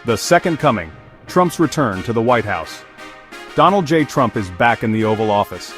The second coming, Trump's return to the White House. Donald J. Trump is back in the Oval Office.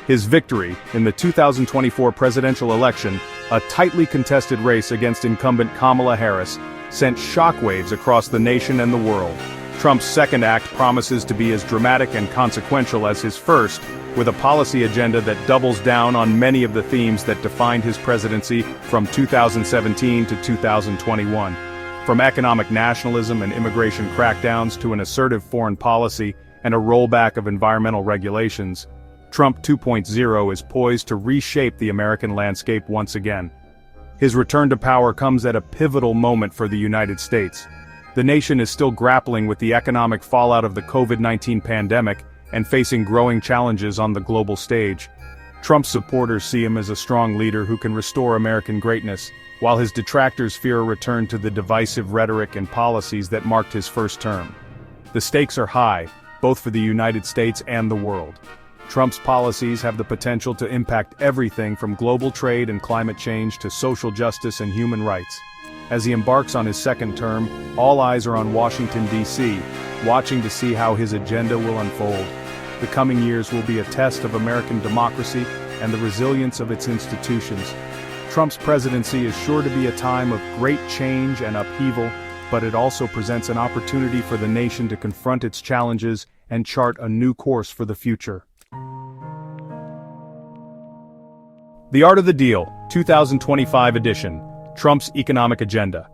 His victory in the 2024 presidential election, a tightly contested race against incumbent Kamala Harris, sent shockwaves across the nation and the world. Trump's second act promises to be as dramatic and consequential as his first, with a policy agenda that doubles down on many of the themes that defined his presidency from 2017 to 2021. From economic nationalism and immigration crackdowns to an assertive foreign policy and a rollback of environmental regulations, Trump 2.0 is poised to reshape the American landscape once again. His return to power comes at a pivotal moment for the United States. The nation is still grappling with the economic fallout of the COVID-19 pandemic and facing growing challenges on the global stage. Trump's supporters see him as a strong leader who can restore American greatness, while his detractors fear a return to the divisive rhetoric and policies that marked his first term. The stakes are high, both for the United States and the world. Trump's policies have the potential to impact everything from global trade and climate change to social justice and human rights. As he embarks on his second term, all eyes are on Washington, D.C., watching to see how his agenda will unfold. The coming years will be a test of American democracy and the resilience of its institutions. Trump's presidency is sure to be a time of great change and upheaval, but it also presents an opportunity for the nation to confront its challenges and chart a new course for the future. The Art of the Deal, 2025 edition, Trump's economic agenda.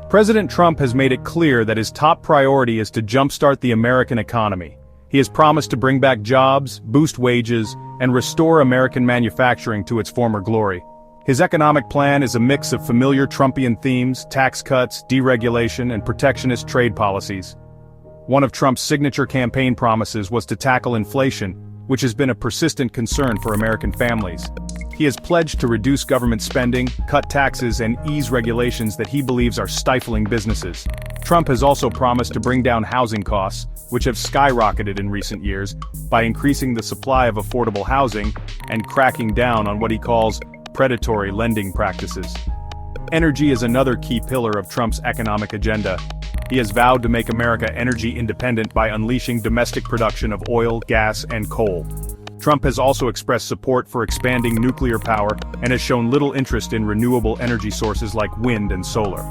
President Trump has made it clear that his top priority is to jumpstart the American economy. He has promised to bring back jobs, boost wages, and restore American manufacturing to its former glory. His economic plan is a mix of familiar Trumpian themes, tax cuts, deregulation, and protectionist trade policies. One of Trump's signature campaign promises was to tackle inflation, which has been a persistent concern for American families. He has pledged to reduce government spending, cut taxes, and ease regulations that he believes are stifling businesses. Trump has also promised to bring down housing costs, which have skyrocketed in recent years, by increasing the supply of affordable housing and cracking down on what he calls predatory lending practices. Energy is another key pillar of Trump's economic agenda. He has vowed to make America energy independent by unleashing domestic production of oil, gas, and coal. Trump has also expressed support for expanding nuclear power and has shown little interest in renewable energy sources like wind and solar.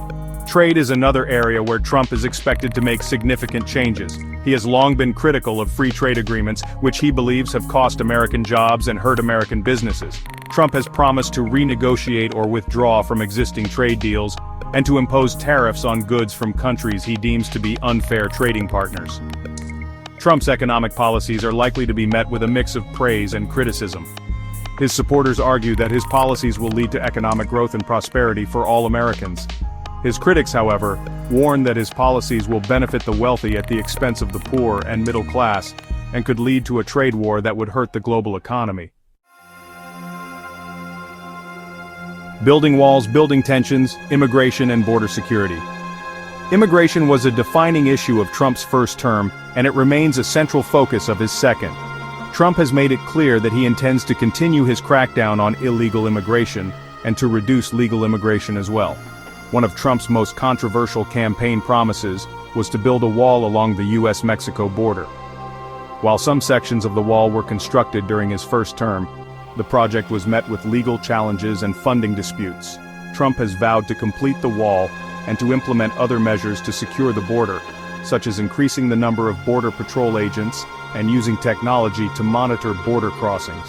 Trade is another area where Trump is expected to make significant changes. He has long been critical of free trade agreements, which he believes have cost American jobs and hurt American businesses. Trump has promised to renegotiate or withdraw from existing trade deals and to impose tariffs on goods from countries he deems to be unfair trading partners. Trump's economic policies are likely to be met with a mix of praise and criticism. His supporters argue that his policies will lead to economic growth and prosperity for all Americans. His critics, however, warn that his policies will benefit the wealthy at the expense of the poor and middle class, and could lead to a trade war that would hurt the global economy. Building walls, building tensions, immigration and border security. Immigration was a defining issue of Trump's first term, and it remains a central focus of his second. Trump has made it clear that he intends to continue his crackdown on illegal immigration, and to reduce legal immigration as well. One of Trump's most controversial campaign promises was to build a wall along the US-Mexico border. While some sections of the wall were constructed during his first term, the project was met with legal challenges and funding disputes. Trump has vowed to complete the wall and to implement other measures to secure the border, such as increasing the number of Border Patrol agents and using technology to monitor border crossings.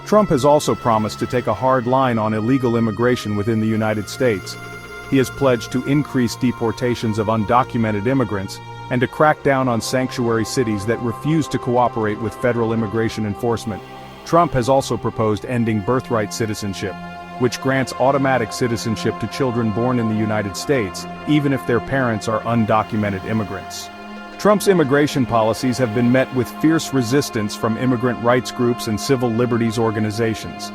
Trump has also promised to take a hard line on illegal immigration within the United States. He has pledged to increase deportations of undocumented immigrants and to crack down on sanctuary cities that refuse to cooperate with federal immigration enforcement. Trump has also proposed ending birthright citizenship, which grants automatic citizenship to children born in the United States, even if their parents are undocumented immigrants. Trump's immigration policies have been met with fierce resistance from immigrant rights groups and civil liberties organizations.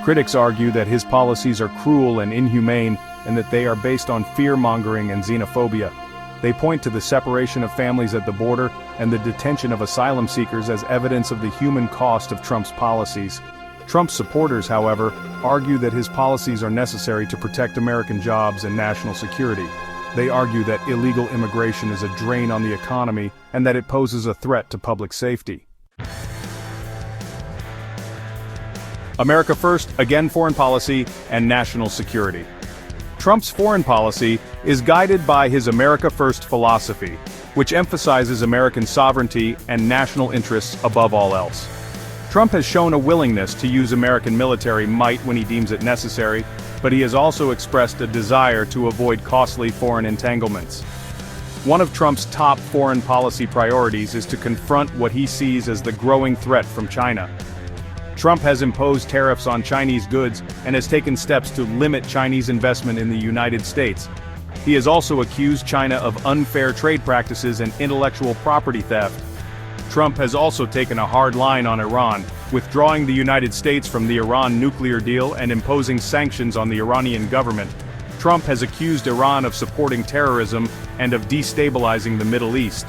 Critics argue that his policies are cruel and inhumane, and that they are based on fear-mongering and xenophobia. They point to the separation of families at the border and the detention of asylum seekers as evidence of the human cost of Trump's policies. Trump's supporters, however, argue that his policies are necessary to protect American jobs and national security. They argue that illegal immigration is a drain on the economy and that it poses a threat to public safety. America First, again foreign policy, and national security. Trump's foreign policy is guided by his America First philosophy, which emphasizes American sovereignty and national interests above all else. Trump has shown a willingness to use American military might when he deems it necessary, but he has also expressed a desire to avoid costly foreign entanglements. One of Trump's top foreign policy priorities is to confront what he sees as the growing threat from China. Trump has imposed tariffs on Chinese goods and has taken steps to limit Chinese investment in the United States. He has also accused China of unfair trade practices and intellectual property theft. Trump has also taken a hard line on Iran, withdrawing the United States from the Iran nuclear deal and imposing sanctions on the Iranian government. Trump has accused Iran of supporting terrorism and of destabilizing the Middle East.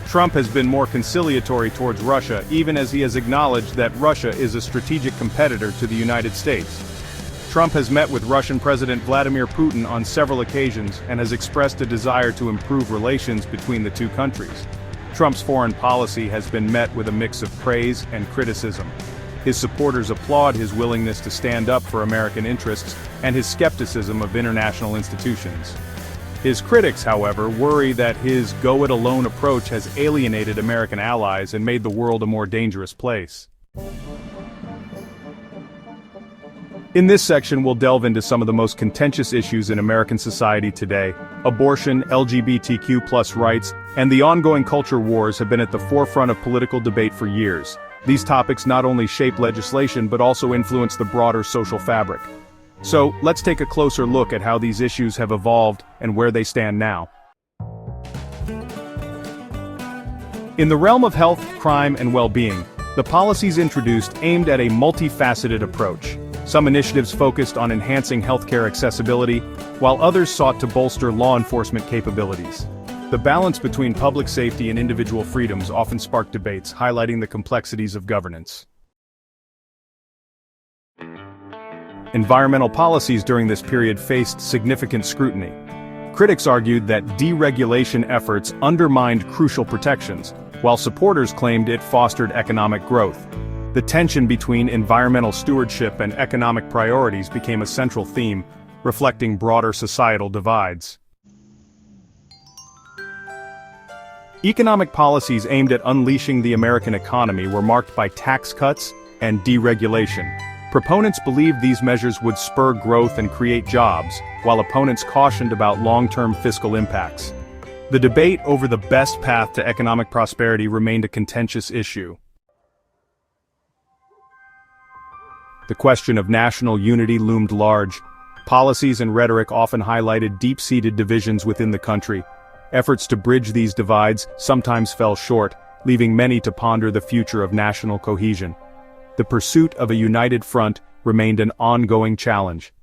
Trump has been more conciliatory towards Russia, even as he has acknowledged that Russia is a strategic competitor to the United States. Trump has met with Russian President Vladimir Putin on several occasions and has expressed a desire to improve relations between the two countries. Trump's foreign policy has been met with a mix of praise and criticism. His supporters applaud his willingness to stand up for American interests and his skepticism of international institutions. His critics, however, worry that his go-it-alone approach has alienated American allies and made the world a more dangerous place. In this section, we'll delve into some of the most contentious issues in American society today. Abortion, LGBTQ+ rights, and the ongoing culture wars have been at the forefront of political debate for years. These topics not only shape legislation but also influence the broader social fabric. So, let's take a closer look at how these issues have evolved and where they stand now. In the realm of health, crime, and well-being, the policies introduced aimed at a multifaceted approach. Some initiatives focused on enhancing healthcare accessibility, while others sought to bolster law enforcement capabilities. The balance between public safety and individual freedoms often sparked debates, highlighting the complexities of governance. Environmental policies during this period faced significant scrutiny. Critics argued that deregulation efforts undermined crucial protections, while supporters claimed it fostered economic growth. The tension between environmental stewardship and economic priorities became a central theme, reflecting broader societal divides. Economic policies aimed at unleashing the American economy were marked by tax cuts and deregulation. Proponents believed these measures would spur growth and create jobs, while opponents cautioned about long-term fiscal impacts. The debate over the best path to economic prosperity remained a contentious issue. The question of national unity loomed large. Policies and rhetoric often highlighted deep-seated divisions within the country. Efforts to bridge these divides sometimes fell short, leaving many to ponder the future of national cohesion. The pursuit of a united front remained an ongoing challenge.